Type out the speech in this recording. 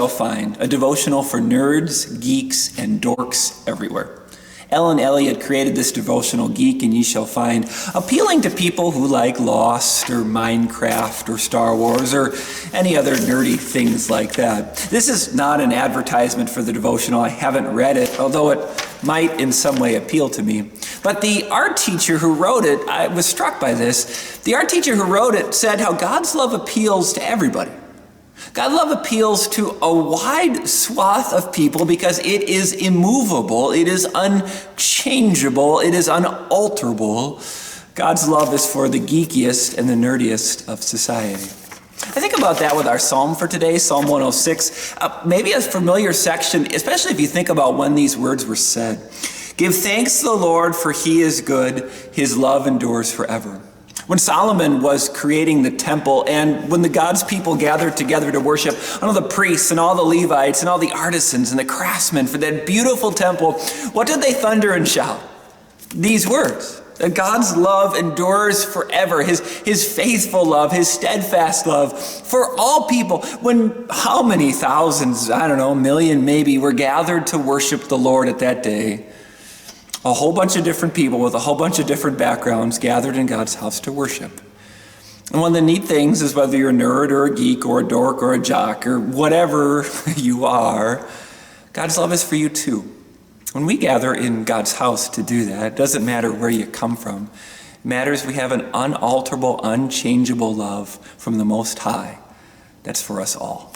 find, a devotional for nerds, geeks, and dorks everywhere. Ellen Elliott created this devotional, Geek, and Ye Shall Find, appealing to people who like Lost or Minecraft or Star Wars or any other nerdy things like that. This is not an advertisement for the devotional. I haven't read it, although it might in some way appeal to me. But the art teacher who wrote it, I was struck by this. The art teacher who wrote it said how God's love appeals to everybody. God's love appeals to a wide swath of people because it is immovable, it is unchangeable, it is unalterable. God's love is for the geekiest and the nerdiest of society. I think about that with our psalm for today, Psalm 106. Maybe a familiar section, especially if you think about when these words were said. Give thanks to the Lord, for he is good, his love endures forever. When Solomon was creating the temple and when the God's people gathered together to worship, all the priests and all the Levites and all the artisans and the craftsmen for that beautiful temple, what did they thunder and shout? These words, that God's love endures forever, his faithful love, his steadfast love for all people. When how many thousands, I don't know, million maybe, were gathered to worship the Lord at that day? A whole bunch of different people with a whole bunch of different backgrounds gathered in God's house to worship. And one of the neat things is whether you're a nerd or a geek or a dork or a jock or whatever you are, God's love is for you too. When we gather in God's house to do that, it doesn't matter where you come from. It matters we have an unalterable, unchangeable love from the Most High. That's for us all.